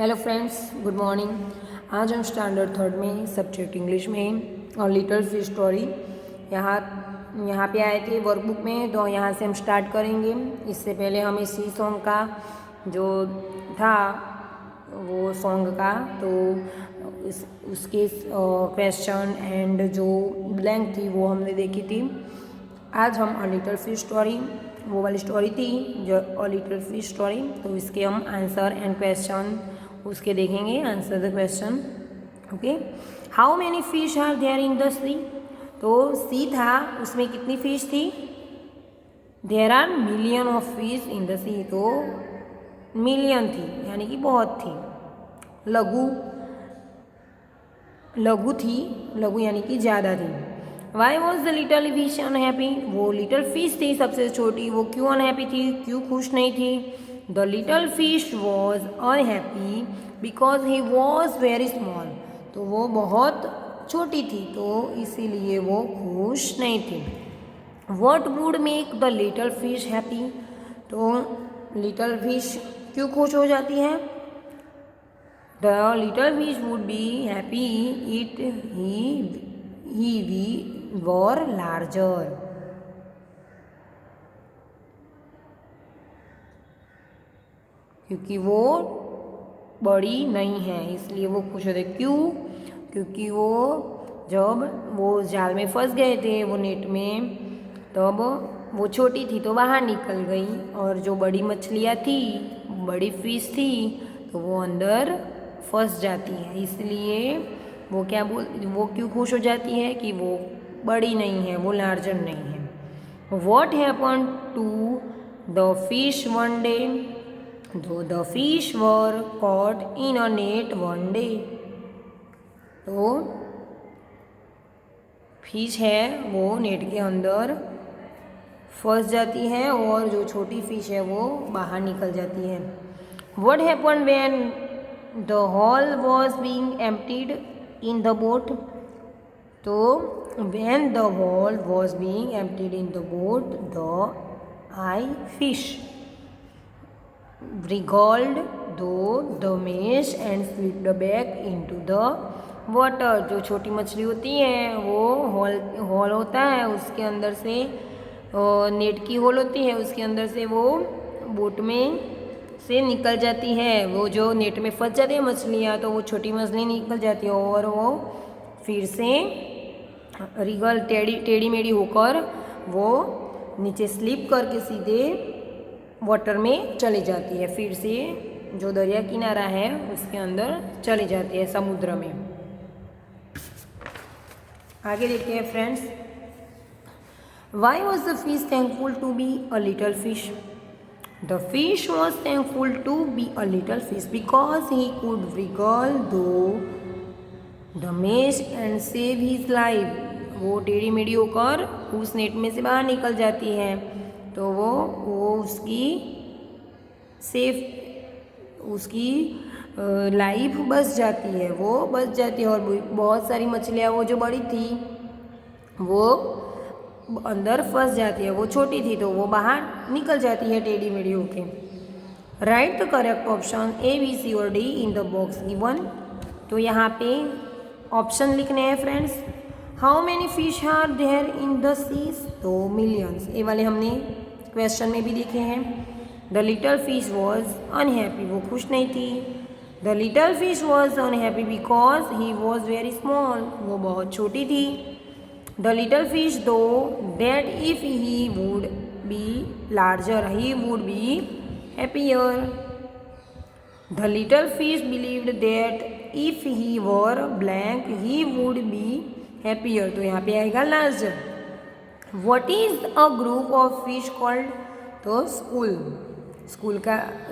Hello friends, good morning. आज हम standard third में सब्जेक्ट इंग्लिश में और लिटिल फिश स्टोरी यहाँ पे आए थे वर्कबुक में, तो यहाँ से हम स्टार्ट करेंगे। इससे पहले हमें सी सॉन्ग का जो था वो सॉन्ग का तो उसके क्वेश्चन एंड जो ब्लैंक थी वो हमने देखी थी। आज हम अ लिटिल फिश स्टोरी, वो वाली स्टोरी थी जो अ लिटिल फिश स्टोरी, तो इसके हम आंसर एंड क्वेश्चन उसके देखेंगे। Answer the question. Okay, how many fish are there in the sea. तो सी था, उसमें कितनी फिश थी? There are million of fish in the sea. तो मिलियन थी यानी कि बहुत थी। लघु थी, लघु यानी कि ज़्यादा थी। Y was the little fish unhappy. वो लिटल फिश थी सबसे छोटी, वो क्यों अनहैप्पी थी, क्यों खुश नहीं थी? The little fish was unhappy because he was very small. तो वो बहुत छोटी थी तो इसीलिए वो खुश नहीं थी। What would make the little fish happy. तो लिटल फिश क्यों खुश हो जाती है? The little fish would be happy if he were larger. क्योंकि वो बड़ी नहीं है इसलिए वो खुश होते। क्यों? क्योंकि वो जब वो जाल में फंस गए थे वो नेट में, तब वो छोटी थी तो बाहर निकल गई, और जो बड़ी मछलियाँ थी, बड़ी फिश थी, तो वो अंदर फंस जाती है। इसलिए वो वो क्यों खुश हो जाती है कि वो बड़ी नहीं है, वो लार्जर नहीं है। What happen to the fish one day. Though the fish were caught in a net one day. तो फिश है वो नेट के अंदर फंस जाती है और जो छोटी फिश है वो बाहर निकल जाती है। What happen when the haul was being emptied in the boat. तो when the haul was being emptied in the boat the I fish wriggled the mesh and slipped back into the water। जो छोटी मछली होती है वो hall होता है, उसके अंदर से नेट की होल होती है, उसके अंदर से वो बोट में से निकल जाती है। वो जो नेट में फंस जाती है मछलियाँ, तो वो छोटी मछली निकल जाती है और वो फिर से रिगल टेढ़ी मेढ़ी होकर वो नीचे स्लिप करके सीधे वाटर में चली जाती है। फिर से जो दरिया किनारा है उसके अंदर चली जाती है, समुद्र में। आगे देखते हैं friends. Why was the fish thankful to be a little fish. The fish was thankful to be a little fish because he could wriggle the mesh and save his life. वो टेढ़ी मेढ़ी होकर उस नेट में से बाहर निकल जाती है, तो वो उसकी लाइफ बच जाती है, वो बच जाती है। और बहुत सारी मछलियाँ वो जो बड़ी थी वो अंदर फंस जाती है, वो छोटी थी तो वो बाहर निकल जाती है टेढ़ी मेढ़ी होके। Write the correct option A B C और D in the box given. तो यहाँ पे ऑप्शन लिखने हैं friends. How many fish are there in the seas. तो मिलियंस, ये वाले हमने क्वेश्चन में भी देखे हैं। The little fish was unhappy, वो खुश नहीं थी। The little fish was unhappy because he was very small, वो बहुत छोटी थी। The little fish thought that if he would be larger he would be happier. The little fish believed that if he were blank he would be happier. तो यहाँ पे आएगा larger. What is a group of fish called. तो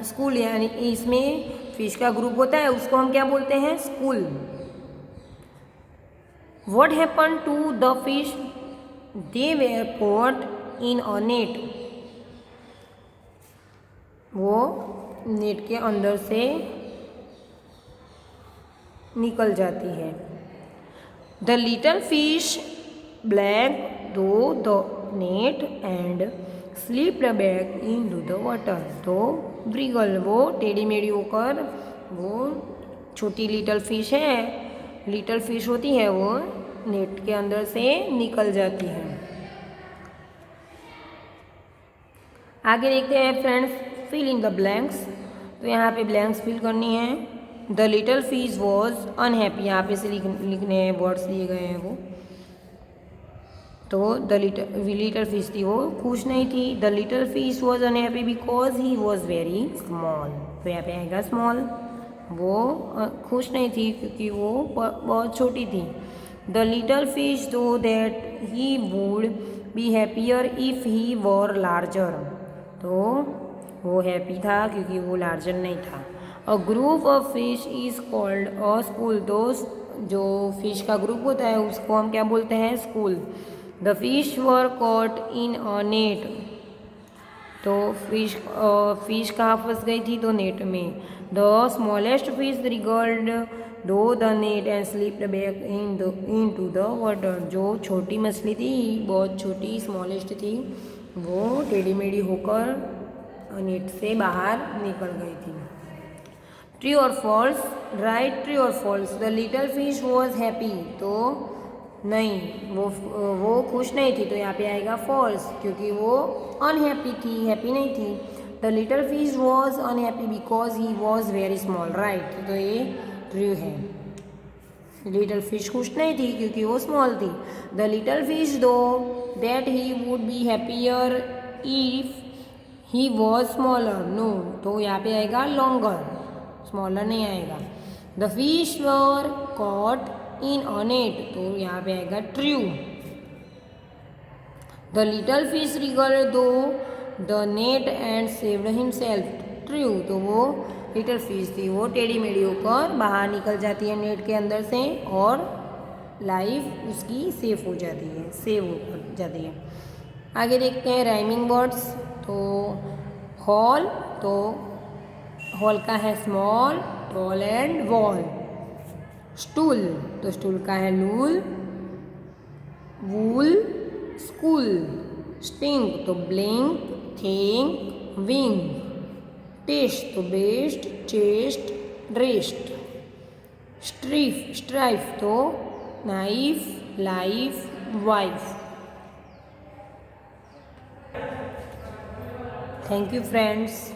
school यानी इसमें fish का group होता है, उसको हम क्या बोलते हैं? School. What happen to the fish. They were caught in a net. वो नेट के अंदर से निकल जाती है। The little fish blank through the net and slipped back into the water. तो wriggle वो टेढ़ी मेढ़ी होकर वो छोटी लिटल फिश है, लिटल फिश होती है वो नेट के अंदर से निकल जाती है। आगे देखते हैं friends, fill in the blanks. तो यहाँ पे ब्लैंक्स फिल करनी है। The little fish was unhappy, यहाँ पे से लिखने हैं, वर्ड्स दिए गए हैं वो। तो द लिटल फिश थी वो खुश नहीं थी। The little fish was unhappy because he was very small. तो यहाँ पे आएगा स्मॉल। वो खुश नहीं थी क्योंकि वो बहुत छोटी थी। The little fish thought that he would be happier if he war larger. तो वो हैप्पी था क्योंकि वो लार्जर नहीं था। A group of fish is called a school. तो जो फिश का ग्रुप होता है उसको हम क्या बोलते हैं? School. The fish were caught in a net. तो फिश कहाँ फंस गई थी? तो नेट में। The smallest fish wriggled through the net and slipped back into the water. जो छोटी मछली थी, बहुत छोटी स्मॉलेस्ट थी, वो टेढ़ी मेढ़ी होकर नेट से बाहर निकल गई थी। ट्रू और फॉल्स? राइट ट्रू और false. The little fish was happy. तो नहीं, वो खुश नहीं थी, तो यहाँ पे आएगा फॉल्स क्योंकि वो अनहैप्पी थी, हैप्पी नहीं थी। The little fish was unhappy because he was very small. Right, तो ये ट्रू है। लिटल फिश खुश नहीं थी क्योंकि वो स्मॉल थी। The little fish thought that he would be happier if he was smaller. No, तो यहाँ पे आएगा लॉन्गर, स्मॉलर नहीं आएगा। The fish were caught in a net. तो यहाँ पे आएगा true. The little fish wriggled through the net and saved himself. True, तो वो लिटल फिश थी, वो टेढ़ी मेढ़ी होकर बाहर निकल जाती है नेट के अंदर से और लाइफ उसकी सेफ हो जाती है, सेव हो जाती है। आगे देखते हैं राइमिंग वर्ड्स। तो हॉल, तो हॉल का है small, tall and wall. Stool, तो स्टूल का है लूल, वूल, स्कूल। स्टिंग, तो ब्लिंक, थिंक, विंग। टेस्ट, तो बेस्ट, चेस्ट, ड्रेस्ट। स्ट्राइफ, तो knife, life, wife. Thank you friends.